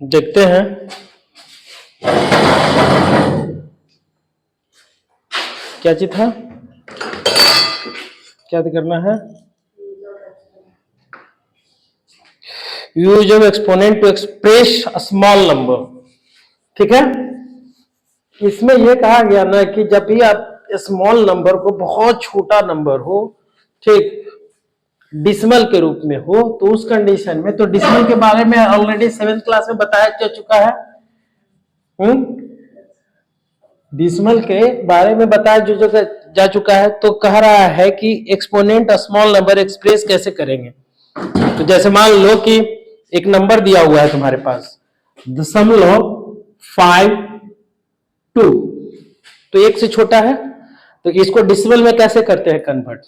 देखते हैं क्या चीज था, क्या करना है। Use of exponent to express a small number. ठीक है, इसमें यह कहा गया ना कि जब भी आप स्मॉल नंबर को, बहुत छोटा नंबर हो, ठीक, डिसिमल के रूप में हो, तो उस कंडीशन में, तो डिसिमल के बारे में ऑलरेडी 7th क्लास में बताया जा चुका है। डिसिमल के बारे में बताया जो जा चुका है। तो कह रहा है कि एक्सपोनेंट स्मॉल नंबर एक्सप्रेस कैसे करेंगे। तो जैसे मान लो कि एक नंबर दिया हुआ है तुम्हारे पास, 0.52, तो एक से छोटा है, तो इसको डिसिमल में कैसे करते हैं कन्वर्ट।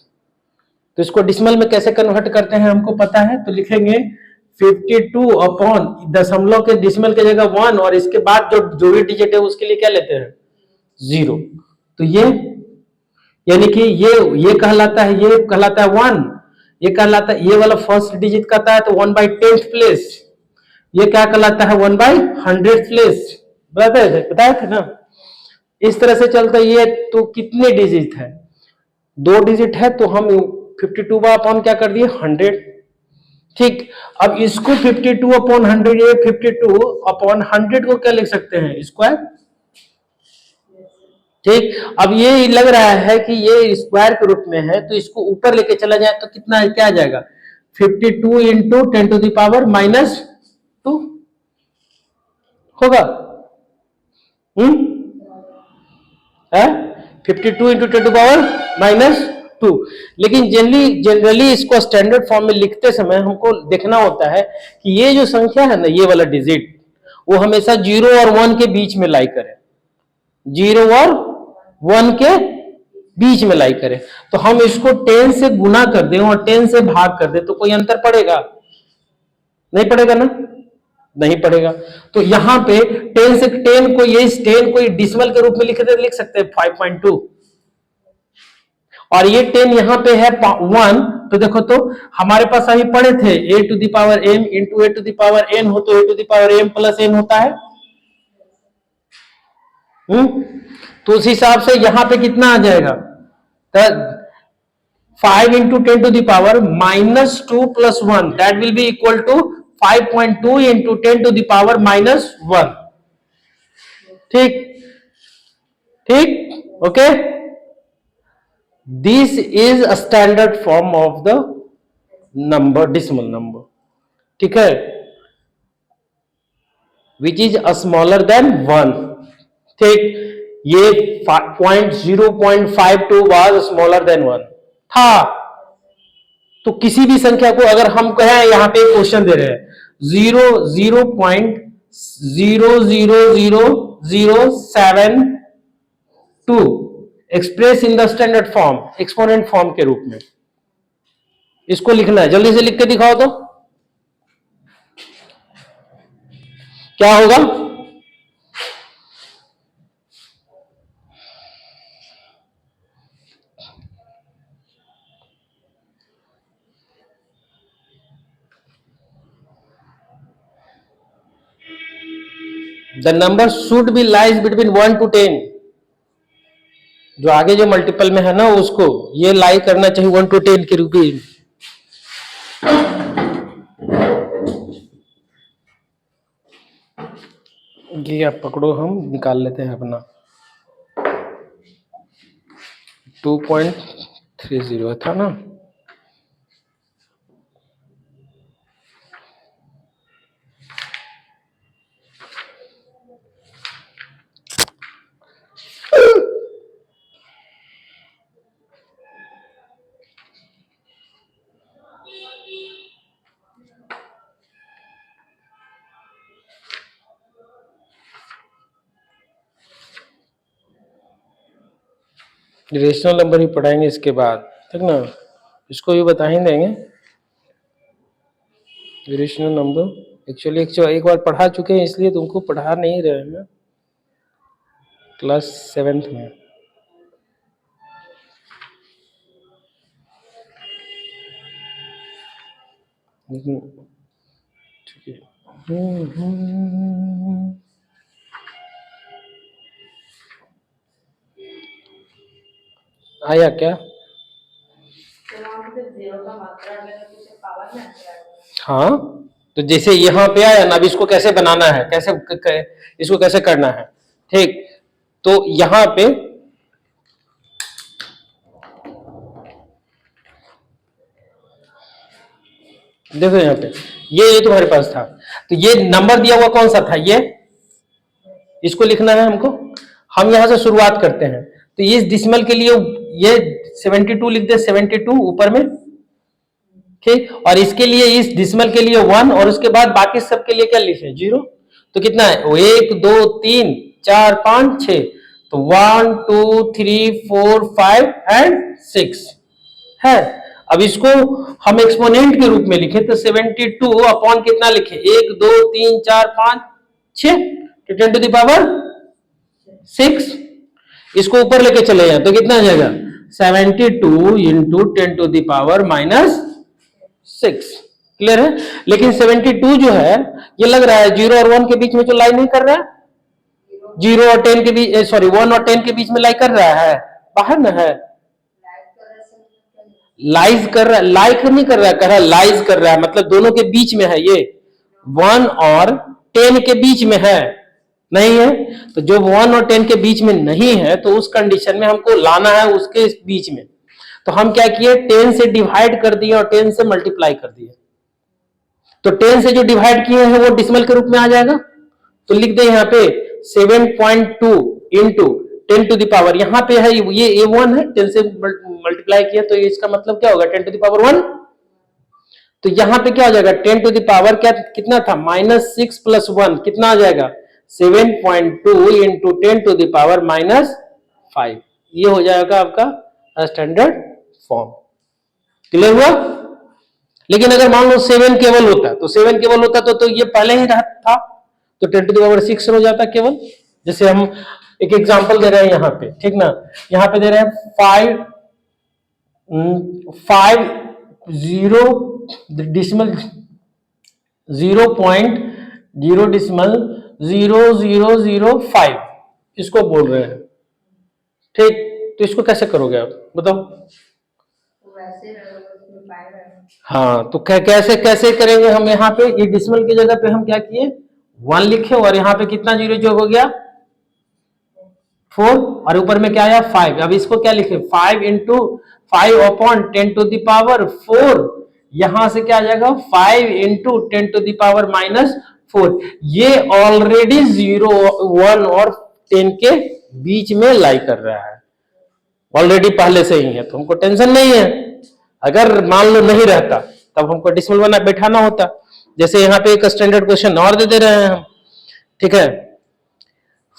तो इसको डिसिमल में कैसे कन्वर्ट करते हैं हमको पता है, तो लिखेंगे 52 अपॉन दशमलव के डिसिमल की जगह 1, और इसके बाद जो भी डिजिट है उसके लिए क्या लेते हैं, 0। तो ये यानी कि ये कहलाता है, ये कहलाता है 1, ये कहलाता है, ये वाला फर्स्ट डिजिट कहता है तो 1/10th प्लेस, ये क्या कहलाता है 1/100th प्लेस। बताया थे ना, इस तरह से चलता है ये। तो कितने डिजिट है, 2 डिजिट है, तो हम 52 अपॉन क्या कर दिए 100। ठीक, अब इसको 52 अपॉन 100, ये 52 अपॉन 100 को क्या लिख सकते हैं, स्क्वायर। ठीक, अब ये लग रहा है कि ये स्क्वायर के रूप में है, तो इसको ऊपर लेके चला जाए तो कितना क्या आ जाएगा, 52 इंटू 10⁻⁻2 होगा। है 52 इंटू 10⁻⁻2। लेकिन जनरली इसको स्टैंडर्ड फॉर्म में लिखते समय हमको देखना होता है कि ये जो संख्या है ना, ये वाला डिजिट, वो हमेशा 0 और 1 के बीच में लाई करे, 0 और 1 के बीच में लाई करे। तो हम इसको 10 से गुना कर दें और 10 से भाग कर दें तो कोई अंतर पड़ेगा, नहीं पड़ेगा ना, नहीं पड़ेगा। तो यहां पे 10 से 10 को, ये 10 को डिसिमल के रूप में लिख सकते हैं 5.2, और ये 10 यहां पे है 1। तो देखो, तो हमारे पास अभी पढ़े थे a⁻m इंटू a⁻n हो, तो a⁻m प्लस n होता है। तो उस हिसाब से यहां पे कितना आ जाएगा, 5 into 10⁻⁻2 plus 1, that will be equal to 5.2 into 10⁻⁻1। ठीक, ठीक, okay. This is a standard form of the number, decimal number. ठीक है, which is a smaller than 1। ठीक, ये 0.52 वाज स्मॉलर देन 1 था। तो किसी भी संख्या को अगर हम कहें, यहां पे क्वेश्चन दे रहे हैं 0.00007 express in the standard form, exponent form के रूप में, इसको लिखना है। जल्दी से लिख के दिखाओ तो क्या होगा। The number should be lies between 1 to 10। जो आगे जो मल्टीपल में है ना, उसको ये लाई करना चाहिए 1 to 10 के रूप में। ये आप पकड़ो, हम निकाल लेते हैं अपना। 2.30 था ना, रेशनल नंबर ही पढ़ाएंगे इसके बाद, ठीक ना, इसको भी बता ही देंगे। रेशनल नंबर एक्चुअली एक बार पढ़ा चुके हैं, इसलिए तुमको पढ़ा नहीं रहे हैं क्लास 7th में। ठीक है, आया क्या? हाँ, तो जैसे यहाँ पे आया ना, अब इसको कैसे बनाना है, इसको कैसे करना है, ठीक। तो यहाँ पे देखो, यहाँ पे ये तुम्हारे पास था, तो ये नंबर दिया हुआ कौन सा था, ये इसको लिखना है हमको। हम यहां से शुरुआत करते हैं, तो ये डिसिमल के लिए ये 72 लिख दे, 72 ऊपर में, ठीक। और इसके लिए, इस डिसिमल के लिए 1, और उसके बाद बाकी सब के लिए क्या लिखे, 0। तो कितना है, 1 2 3 4 5 6, तो 1 2 3 4 5 एंड 6 है। अब इसको हम एक्सपोनेंट के रूप में लिखे, तो 72 अपॉन कितना लिखे, 1 2 3 4 5 6, तो 10 टू द पावर 6। इसको ऊपर लेके चले जाए तो कितना आ जाएगा, 72 into 10 to the power -6। Clear है? लेकिन 72 जो है, ये लग रहा है 0 और 1 के बीच में जो लाई नहीं कर रहा है, 0 और 10 के बीच, सॉरी 1 और 10 के बीच में लाई कर रहा है, बाहर ना है, लाइज कर रहा है, लाइक नहीं कर रहा है, कर रहा है लाइज कर रहा है, मतलब दोनों के बीच में है, ये 1 और 10 के बीच में है, नहीं है। तो जो 1 और 10 के बीच में नहीं है, तो उस कंडीशन में हमको लाना है उसके बीच में। तो हम क्या किए, 10 से डिवाइड कर दिए और 10 से मल्टीप्लाई कर दिए। तो 10 से जो डिवाइड किए हैं वो डिसिमल के रूप में आ जाएगा, तो लिख दे यहाँ पे 7.2 इंटू 10 टू द पावर, यहाँ पे है ये A1 है, 10 से मल्टीप्लाई किया, तो इसका मतलब क्या होगा, 10 टू द पावर 1। तो यहाँ पे क्या हो जाएगा, 10 टू द पावर क्या कितना था, -6 + 1 कितना आ जाएगा, 7.2 इंटू 10 टू द पावर -5। ये हो जाएगा आपका स्टैंडर्ड फॉर्म। क्लियर हुआ? लेकिन अगर मान लो 7 केवल होता, तो 7 केवल होता तो ये पहले ही था, तो 10 टू द पावर 6 हो जाता केवल। जैसे हम एक एग्जांपल दे रहे हैं यहाँ पे, ठीक ना, यहाँ पे दे रहे हैं 5 0 डिसिमल 0.0 डिसिमल 0005 इसको बोल रहे हैं, ठीक। तो इसको कैसे करोगे आप बताओ? हाँ, तो कैसे कैसे करेंगे हम, यहाँ पे ये डिसिमल की जगह पे हम क्या किए, 1 लिखे, और यहाँ पे कितना जीरो जो हो गया 4, और ऊपर में क्या आया 5। अब इसको क्या लिखे, 5 into 5 upon 10 to the power 4, यहां से क्या आ जाएगा 5 इंटू 10 टू द पावर -4। ये ऑलरेडी 0 1 और 10 के बीच में लाई कर रहा है, ऑलरेडी पहले से ही है, तो हमको टेंशन नहीं है। अगर मान लो नहीं रहता तब हमको डिसिमल बना बैठाना होता। जैसे यहाँ पे एक स्टैंडर्ड क्वेश्चन और दे रहे हैं हम, ठीक है,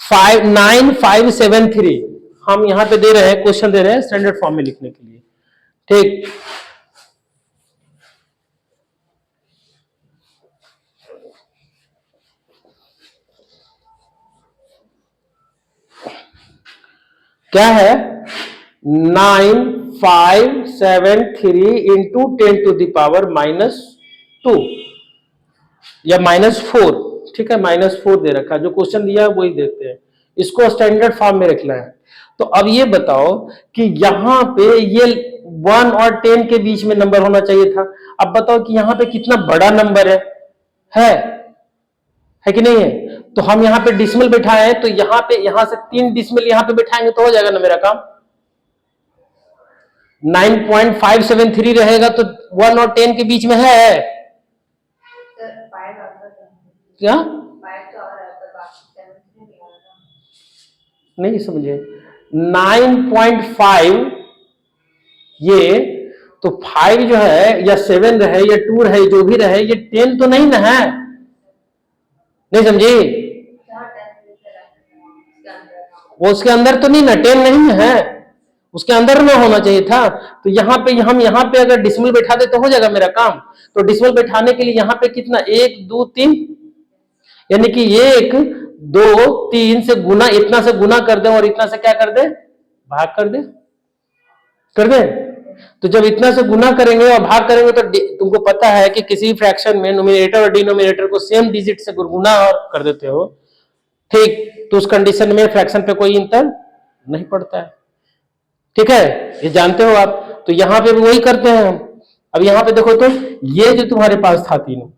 9573 हम यहाँ पे दे रहे हैं, क्वेश्चन दे रहे हैं स्टैंडर्ड फॉर्म में लिखने के लिए, ठीक। क्या है, 9573 इंटू 10 टू द पावर -2 या -4, ठीक है, -4 दे रखा है, जो क्वेश्चन दिया है वही देखते हैं, इसको स्टैंडर्ड फॉर्म में रखना है। तो अब ये बताओ कि यहां पे ये 1 और 10 के बीच में नंबर होना चाहिए था। अब बताओ कि यहां पे कितना बड़ा नंबर है कि नहीं है? तो हम यहाँ पे डिसिमल बैठाए हैं, तो यहाँ पे, यहां से 3 डिसिमल यहाँ पे बैठाएंगे तो हो जाएगा ना मेरा काम। 9.573 रहेगा तो 1 और 10 के बीच में है क्या, नहीं समझे, 9.5 ये, तो 5 जो है या 7 रहे या 2 रहे, जो भी रहे, ये 10 तो नहीं ना है, नहीं समझी, वो उसके अंदर तो नहीं ना, 10 नहीं है, उसके अंदर में होना चाहिए था। तो यहाँ पे हम यहाँ पे अगर डिसिमल बैठा दे तो हो जाएगा मेरा काम। तो डिसिमल बैठाने के लिए यहाँ पे कितना, 1 2 3, यानी कि 1 2 3 से गुना, इतना से गुना कर दे और इतना से क्या कर दे, भाग कर दे, तो जब इतना से गुना करेंगे और भाग करेंगे तो तुमको पता है कि किसी फ्रैक्शन में न्यूमरेटर और डिनोमिनेटर को सेम डिजिट से गुना और कर देते हो, ठीक, तो उस कंडीशन में फ्रैक्शन पे कोई इंटर नहीं पड़ता है। ठीक है, ये जानते हो आप। तो यहां पे भी वही करते हैं हम। अब यहां पे देखो तो ये जो तुम्हारे पास था तीनों,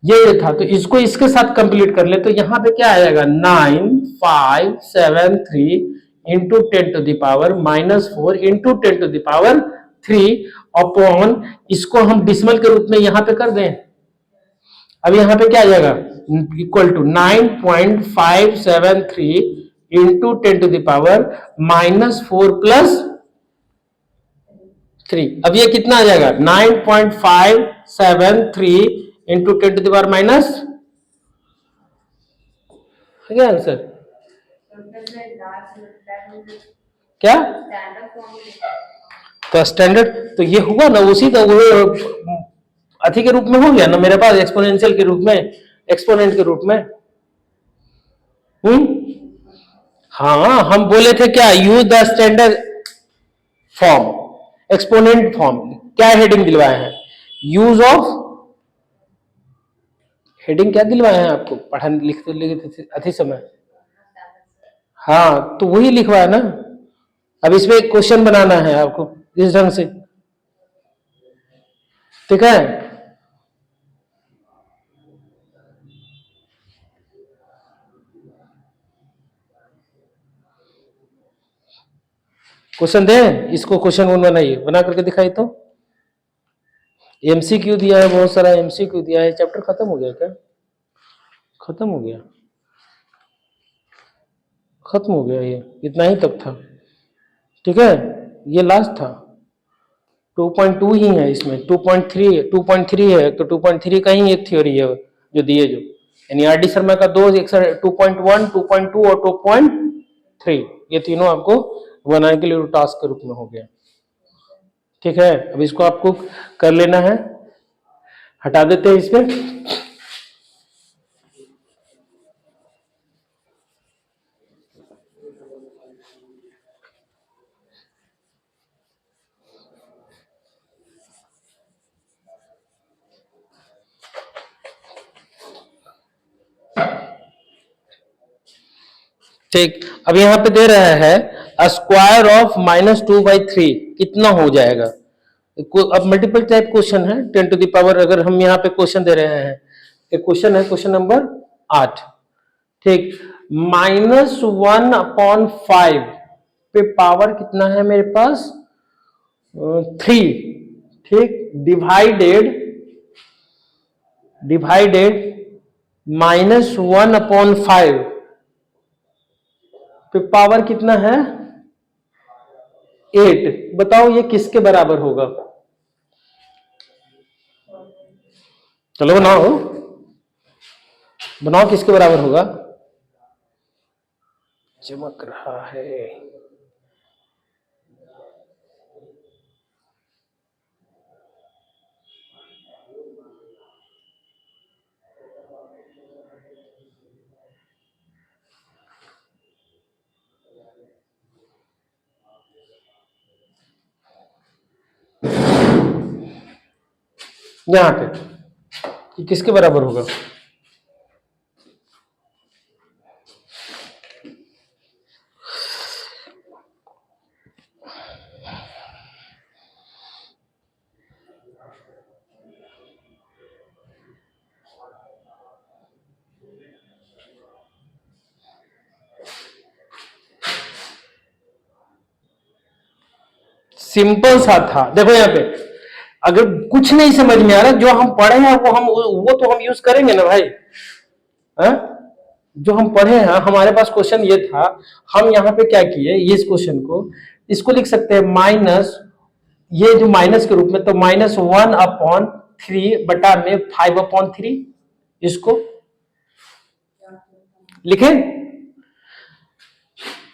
ये था, तो इसको इसके साथ कंप्लीट कर ले, तो यहां पे क्या आएगा 9 5 7 3 into 10 to the power -4 into 10 to the power 3 upon, इसको हम डिसिमल के रूप में यहां पे कर दें। अब यहां पे क्या आ जाएगा equal to 9.573 into 10 to the power -4 plus 3। अब ये कितना आ जाएगा 9.573 इंटू 10 टू दावर माइनस, क्या आंसर क्या, तो स्टैंडर्ड, तो ये हुआ ना उसी तो वो अथी के रूप में हो गया ना मेरे पास, एक्सपोनेंशियल के रूप में, एक्सपोनेंट के रूप में। हाँ, हम बोले थे क्या, use the standard form, exponent form. क्या हेडिंग दिलवाए हैं, यूज ऑफ, हेडिंग क्या दिलवाए हैं आपको, पढ़ाने लिखते अथी समय, हाँ, तो वही लिखवाया ना। अब इसमें क्वेश्चन बनाना है आपको इस ढंग से, ठीक है। क्वेश्चन दे, इसको क्वेश्चन वन बनाइए, बना करके दिखाई तो। एमसीक्यू दिया है, बहुत सारा एमसीक्यू दिया है। चैप्टर खत्म हो गया क्या, खत्म हो गया, खत्म हो गया, ये इतना ही तक था, ठीक है, ये लास्ट था। 2.2 ही है इसमें, 2.3 है, तो 2.3 का ही एक थ्योरी है जो दिए, जो यानी आर डी शर्मा का 2.1, 2.2 और 2.3, ये तीनों आपको बनाने के लिए टास्क के रूप में हो गया। ठीक है, अब इसको आपको कर लेना है, हटा देते हैं इसमें। ठीक, अब यहां पे दे रहा है स्क्वायर ऑफ -2/3 कितना हो जाएगा। अब मल्टीपल टाइप क्वेश्चन है, 10 टू द पावर, अगर हम यहाँ पे क्वेश्चन दे रहे हैं, एक क्वेश्चन है क्वेश्चन नंबर 8, ठीक, -1/5 पे पावर कितना है मेरे पास 3, ठीक, डिवाइडेड -1/5 पे पावर कितना है 8। बताओ ये किसके बराबर होगा, चलो बनाओ, बनाओ किसके बराबर होगा। चमक रहा है, यहां पे कि किसके बराबर होगा। सिंपल सा था, देखो यहाँ पे अगर कुछ नहीं समझ में आ रहा, जो हम पढ़े हैं वो तो हम यूज करेंगे ना भाई, है? जो हम पढ़े हैं, हमारे पास क्वेश्चन ये था, हम यहाँ पे क्या किए, ये इस क्वेश्चन को, इसको लिख सकते हैं माइनस, ये जो माइनस के रूप में, तो -1/3 बटा में 5/3, इसको लिखे,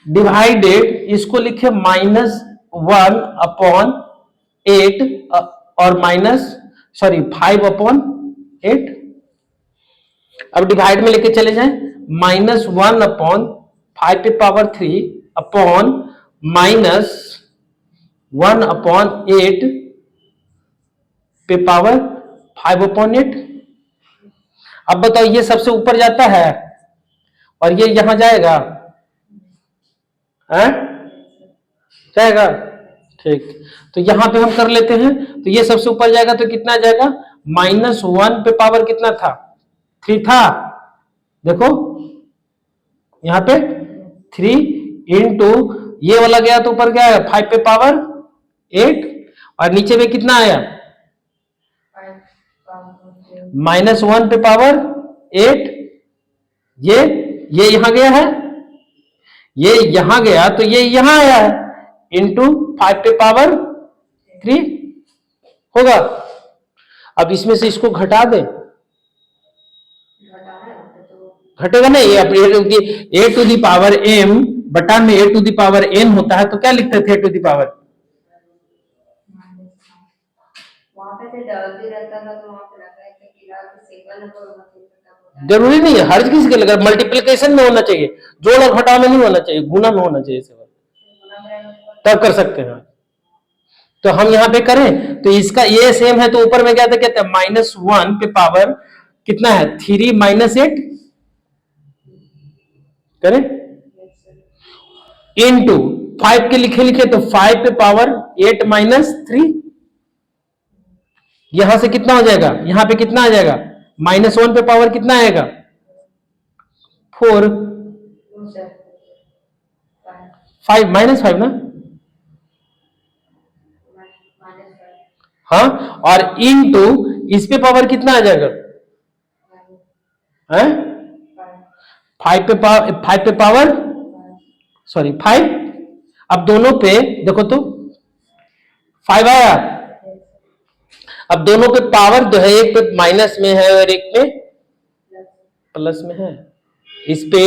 डिवाइडेड, इसको लिखे -1/8 और -5/8। अब डिवाइड में लेके चले जाएं, -1/5 पे पावर 3 अपॉन 1/8 पे पावर 5/8। अब बताओ ये सबसे ऊपर जाता है और ये यहां जाएगा, है जाएगा। ठीक, तो यहां पे हम कर लेते हैं। तो ये सबसे ऊपर जाएगा तो कितना जाएगा, -1 पे पावर कितना था, 3 था। देखो यहां पे 3 इंटू ये वाला गया तो ऊपर क्या आया 5 पे पावर 8 और नीचे में कितना आया -1 पे पावर 8। ये यहां गया है, ये यहां गया तो ये यहां आया है, इंटू 5 पे पावर 3 होगा। अब इसमें से इसको घटा दें, घटेगा नहीं। अब ए टू दी पावर एम बटा में ए टू दी पावर एन होता है तो क्या लिखते थे ए टू दी पावर, जरूरी नहीं है हर किसी के लगा, मल्टीप्लिकेशन में होना चाहिए, जोड़ और घटाव में नहीं होना चाहिए, गुना में होना चाहिए, तब कर सकते हैं। तो हम यहाँ पे करें तो इसका ये सेम है तो ऊपर में क्या था, कहते हैं -1 पे पावर कितना है 3 - 8 करें इंटू 5 के लिखे तो 5 पे पावर 8 - 3। यहां से कितना हो जाएगा, यहां पे कितना आ जाएगा -1 पे पावर कितना आएगा 4, 5 -5 ना, हाँ, और इंटू इस पे पावर कितना आ जाएगा, है 5 पे पावर सॉरी 5। अब दोनों पे देखो तो 5 आया। अब दोनों पे पावर जो है एक पे माइनस में है और एक पे प्लस में है। इस पे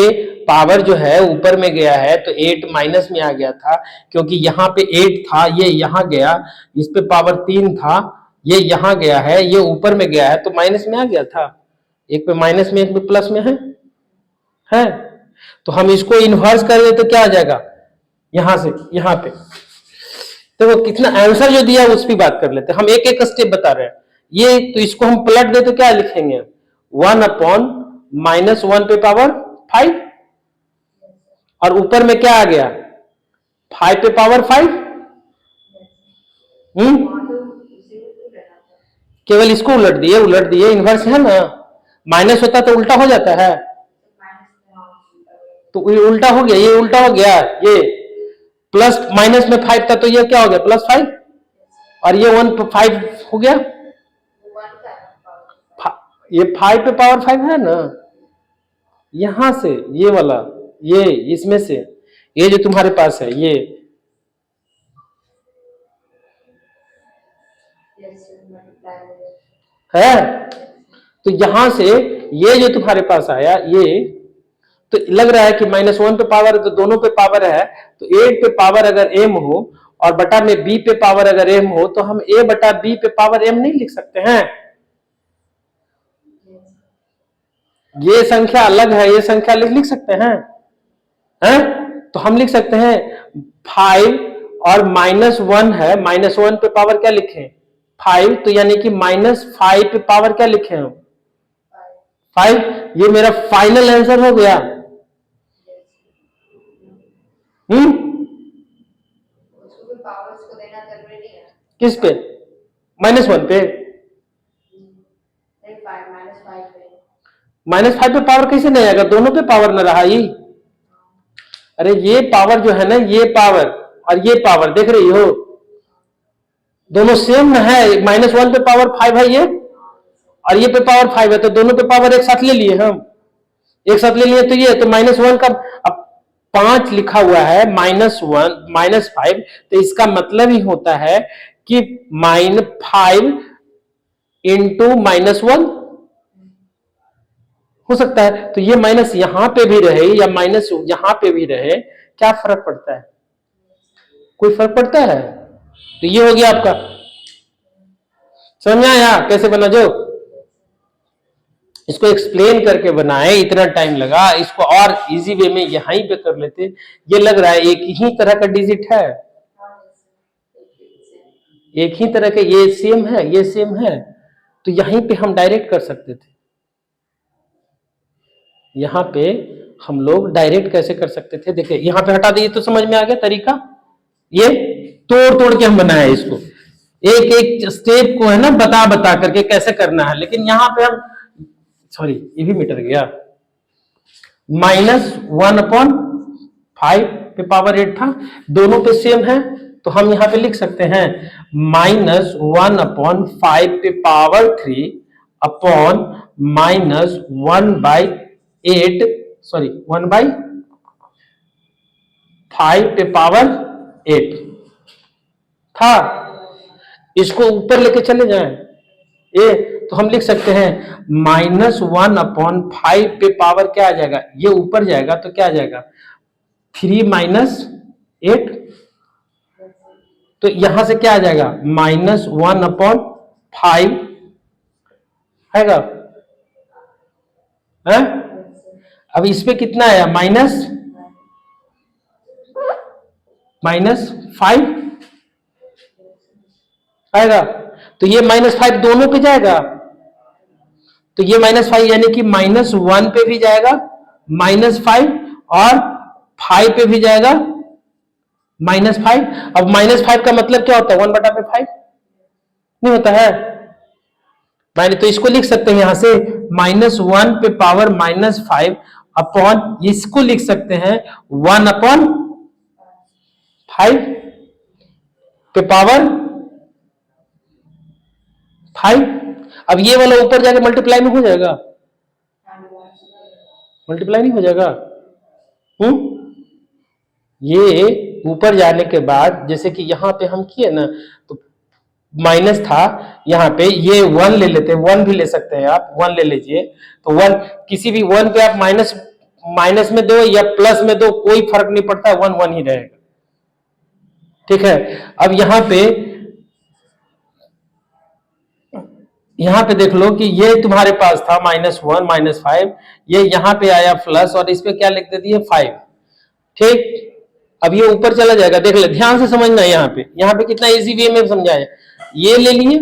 पावर जो है ऊपर में गया है तो 8 माइनस में आ गया था, क्योंकि यहाँ पे 8 था ये यहाँ गया, इस पे पावर 3 था ये यहाँ गया है, ये ऊपर में गया है तो माइनस में आ गया था। एक पे माइनस में एक पे प्लस में है। तो हम इसको इन्वर्स कर दे तो क्या आ जाएगा, यहां से यहां पे तो वो कितना आंसर जो दिया उस पर बात कर लेते हैं। हम एक एक स्टेप बता रहे हैं ये, तो इसको हम पलट दे तो क्या लिखेंगे 1/-1 पे पावर 5 और ऊपर में क्या आ गया 5 पे पावर 5। केवल इसको उलट दिए इन्वर्स है ना, माइनस होता तो उल्टा हो जाता है, तो ये उल्टा हो गया, ये उल्टा हो गया, ये प्लस माइनस में 5 था तो ये क्या हो गया +5 और ये 1/5 हो गया। ये 5 पे पावर 5 है ना, यहां से ये वाला, ये इसमें से ये जो तुम्हारे पास है ये है, तो यहां से ये जो तुम्हारे पास आया ये तो लग रहा है कि -1 पे पावर है तो दोनों पे पावर है, तो 8 पे पावर अगर m हो और बटा में b पे पावर अगर m हो तो हम a बटा b पे पावर m नहीं लिख सकते हैं। ये संख्या अलग है, ये संख्या लिख सकते हैं, तो हम लिख सकते हैं 5 और -1 है, -1 पे पावर क्या लिखें 5, तो यानी कि -5 पे पावर क्या लिखे हम 5। ये मेरा फाइनल आंसर हो गया। किस पे -1 पे, -5 पे पावर कैसे नहीं आएगा, दोनों पे पावर न रहा ही। अरे ये पावर जो है ना, ये पावर और ये पावर देख रही हो दोनों सेम है, -1 पे पावर 5 है ये और ये पे पावर 5 है, तो दोनों पे पावर एक साथ ले लिए हम, एक साथ ले लिए तो ये तो -1 का अब 5 लिखा हुआ है -1 -5, तो इसका मतलब ही होता है कि -5 इंटू -1 हो सकता है। तो ये माइनस यहां पे भी रहे या माइनस यहां पे भी रहे, क्या फर्क पड़ता है, कोई फर्क पड़ता है। तो ये हो गया आपका, समझ में आया कैसे बना, जो इसको एक्सप्लेन करके बनाए इतना टाइम लगा, इसको और इजी वे में यहीं पे कर लेते। ये लग रहा है एक ही तरह का डिजिट है, एक ही तरह के, ये सेम है ये सेम है, तो यहीं पे हम डायरेक्ट कर सकते थे। यहां पे हम लोग डायरेक्ट कैसे कर सकते थे, देखिए यहां पे हटा दिए तो समझ में आ गया तरीका। ये तोड़ तोड़ के हम बनाए इसको, एक एक स्टेप को है ना बता बता करके कैसे करना है, लेकिन यहां पे हम, सॉरी ये भी मीटर गया, -1/5 पे पावर 8 था, दोनों पे सेम है, तो हम यहां पे लिख सकते हैं -1/5 पे पावर 3 अपॉन -1/8, सॉरी 1/5 पे पावर 8 था। इसको ऊपर लेके चले जाएं ए, तो हम लिख सकते हैं -1/5 पे पावर क्या आ जाएगा, ये ऊपर जाएगा तो क्या आ जाएगा 3 - 8, तो यहां से क्या आ जाएगा -1/5 आएगा है? अब इस पे कितना आया -5 आएगा, तो ये -5 दोनों पे जाएगा, तो ये -5 यानी कि -1 पे भी जाएगा -5 और 5 पे भी जाएगा -5। अब -5 का मतलब क्या होता है 1/5 नहीं होता है, मैंने तो इसको लिख सकते हैं यहां से -1 पे पावर -5 अपॉन, इसको लिख सकते हैं 1/5 पे पावर 5। अब ये वाला ऊपर जाके मल्टीप्लाई में हो जाएगा, मल्टीप्लाई नहीं हो जाएगा। ये ऊपर जाने के बाद जैसे कि यहां पे हम किए ना, तो माइनस था, यहाँ पे ये 1 ले लेते हैं, 1 भी ले सकते हैं आप, 1 ले लीजिए, तो 1 किसी भी 1 पे आप माइनस में दो या प्लस में दो कोई फर्क नहीं पड़ता, 1 1 ही रहेगा, ठीक है। अब यहां पे देख लो कि ये तुम्हारे पास था -1 -5, ये यहां पे आया प्लस और इस पे क्या लिख देती है 5, ठीक। अब ये ऊपर चला जाएगा, देख ले ध्यान से समझना, यहाँ पे कितना इजी वे में समझाया, ये ले लिए,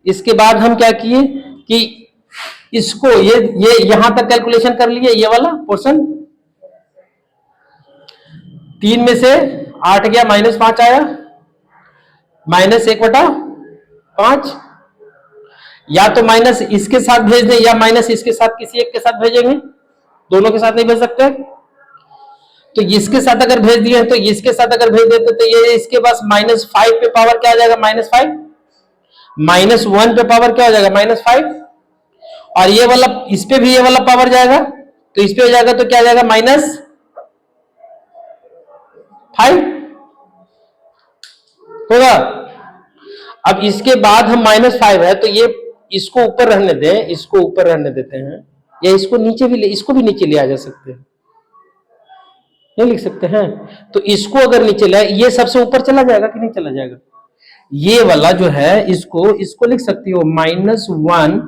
इसके बाद हम क्या किए कि इसको ये यहां तक कैलकुलेशन कर लिए, ये वाला पोर्शन 3 में से 8 गया -5 आया, -1/5, या तो माइनस इसके साथ भेज दें या माइनस इसके साथ किसी एक के साथ भेजेंगे, दोनों के साथ नहीं भेज सकते, तो इसके साथ अगर भेज दिए तो इसके साथ अगर भेज देते तो ये इसके पास -5 पे पावर क्या आ जाएगा -5, -1 पे पावर क्या हो जाएगा -5, और ये वाला इस पे भी ये वाला पावर जाएगा, तो इस पे हो जाएगा तो क्या आ जाएगा -5 होगा। अब इसके बाद हम -5 है तो ये इसको ऊपर रहने दें, इसको ऊपर रहने देते हैं, या इसको नीचे भी इसको भी नीचे ले आ जा सकते हैं, नहीं लिख सकते हैं, तो इसको अगर नीचे ले, ये सबसे ऊपर चला जाएगा कि नहीं चला जाएगा, ये वाला जो है इसको लिख सकती हो -1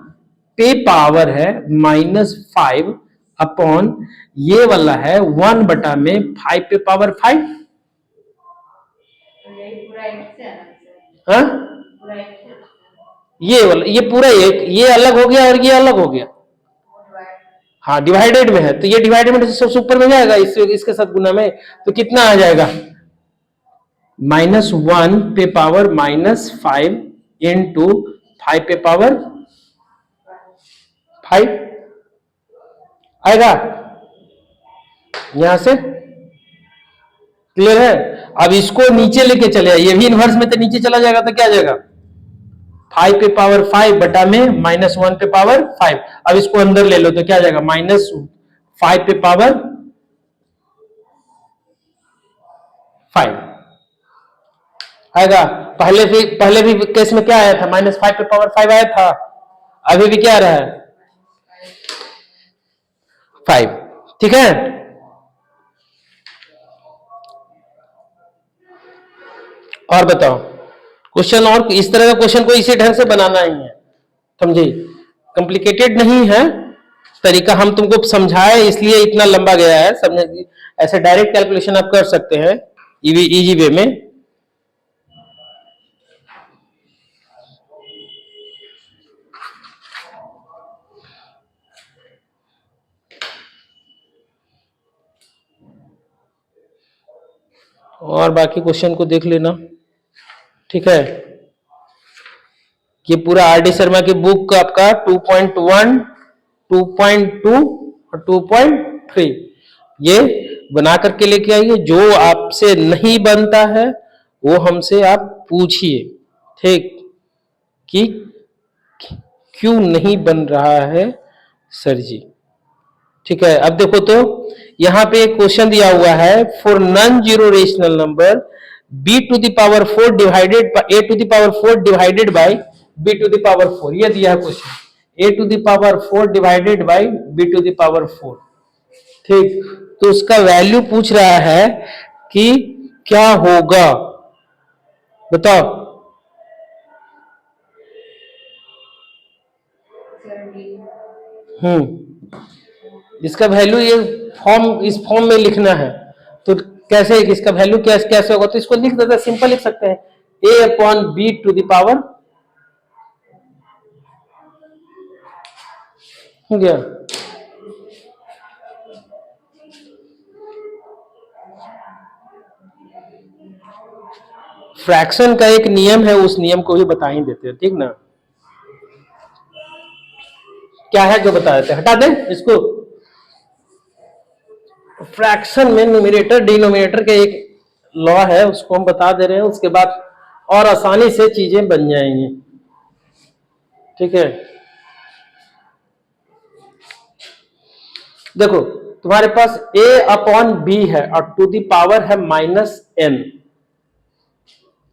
पे पावर है -5 अपॉन, ये वाला है 1/5 पे पावर 5, हाँ ये वाला, ये पूरा एक, ये अलग हो गया और ये अलग हो गया, हाँ डिवाइडेड में है, तो ये डिवाइडेड में सबसे ऊपर में जाएगा, इसके साथ गुना में, तो कितना आ जाएगा -1 पे पावर -5 इंटू 5 पे पावर 5 आएगा, यहां से क्लियर है। अब इसको नीचे लेके चले, ये भी इनवर्स में तो नीचे चला जाएगा, तो क्या आ जाएगा 5 पे पावर 5 बटा में -1 पे पावर 5, अब इसको अंदर ले लो तो क्या आ जाएगा -5 पे पावर 5 आएगा। पहले भी केस में क्या आया था -5 पे पावर 5 आया था, अभी भी क्या आ रहा है 5, ठीक है। और बताओ क्वेश्चन, और इस तरह का क्वेश्चन को इसी ढंग से बनाना ही है, समझे, कॉम्प्लिकेटेड नहीं है तरीका, हम तुमको समझाए इसलिए इतना लंबा गया है, समझे, ऐसे डायरेक्ट कैलकुलेशन आप कर सकते हैं इजी वे में। और बाकी क्वेश्चन को देख लेना, ठीक है। ये पूरा आर डी शर्मा की बुक का आपका 2.1, 2.2 और 2.3 ये बना करके लेके आइए। जो आपसे नहीं बनता है वो हमसे आप पूछिए, ठीक, कि क्यों नहीं बन रहा है सर जी, ठीक है। अब देखो तो यहां पे एक क्वेश्चन दिया हुआ है, for non zero rational number b to the power 4 divided by a to the power 4 divided by b to the power 4, ये दिया है question, a to the power 4 divided by b to the power 4, ठीक। तो उसका value पूछ रहा है कि क्या होगा, बताओ। इसका वैल्यू ये फॉर्म, इस फॉर्म में लिखना है, तो कैसे इसका वैल्यू कैसे कैसे होगा, तो इसको लिख देते हैं, सिंपल लिख सकते हैं, a upon B to the power, हो गया। फ्रैक्शन का एक नियम है, उस नियम को भी बता ही देते हैं, ठीक ना। क्या है जो बता देते हैं, हटा दें इसको। फ्रैक्शन में न्यूमरेटर डिनोमिनेटर का एक लॉ है, उसको हम बता दे रहे हैं, उसके बाद और आसानी से चीजें बन जाएंगी, ठीक है। देखो तुम्हारे पास a अपॉन b है और टू द पावर है -n,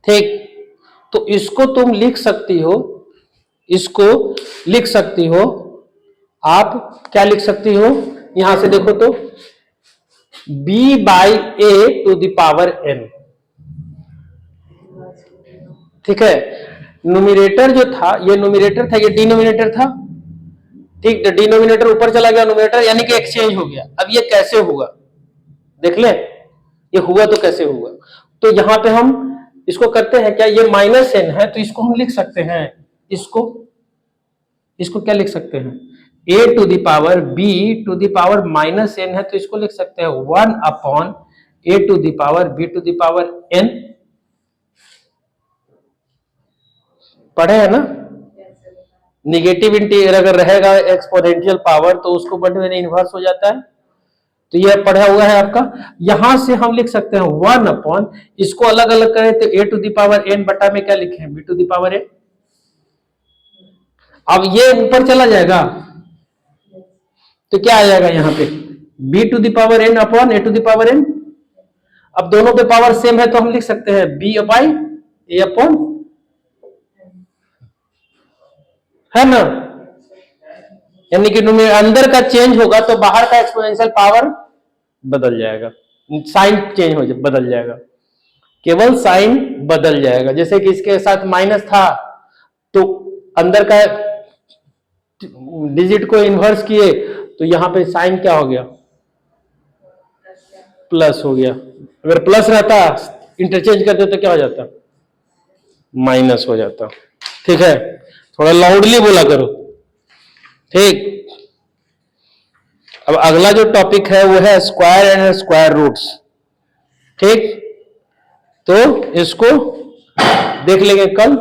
ठीक। तो इसको तुम लिख सकती हो, इसको लिख सकती हो, आप क्या लिख सकती हो, यहां से देखो तो b by a to the power n, ठीक है। न्यूमरेटर जो था ये न्यूमरेटर था, ये डिनोमिनेटर था, ठीक। तो डिनोमिनेटर ऊपर चला गया, न्यूमरेटर यानी कि एक्सचेंज हो गया। अब ये कैसे हुआ देख ले, ये हुआ तो कैसे हुआ, तो यहां पे हम इसको करते हैं क्या, ये -n है तो इसको हम लिख सकते हैं, इसको क्या लिख सकते हैं, a to the power b to the power -n है तो इसको लिख सकते हैं 1 upon a to the power b to the power n, पढ़े है ना। निगेटिव इंटीजर अगर रहेगा एक्सपोनेंशियल पावर तो उसको बढ़ने में इन्वर्स हो जाता है, तो यह पढ़ा हुआ है आपका। यहां से हम लिख सकते हैं 1 अपॉन, इसको अलग अलग करें तो a to the power n बटा में क्या लिखे b to the power n। अब ये ऊपर चला जाएगा तो क्या आ जाएगा यहाँ पे b to the power n upon a to the power n। अब दोनों पे पावर सेम है तो हम लिख सकते हैं b बाई a अपॉन, है ना। यानी कि अंदर का चेंज होगा तो बाहर का एक्सपोनेंशियल पावर बदल जाएगा, साइन चेंज हो बदल जाएगा, केवल साइन बदल जाएगा। जैसे कि इसके साथ माइनस था तो अंदर का डिजिट को इन्वर्स किए तो यहां पे साइन क्या हो गया, प्लस हो गया। अगर प्लस रहता इंटरचेंज करते तो क्या हो जाता, माइनस हो जाता, ठीक है। थोड़ा लाउडली बोला करो, ठीक। अब अगला जो टॉपिक है वो है स्क्वायर एंड स्क्वायर रूट्स, ठीक। तो इसको देख लेंगे कल।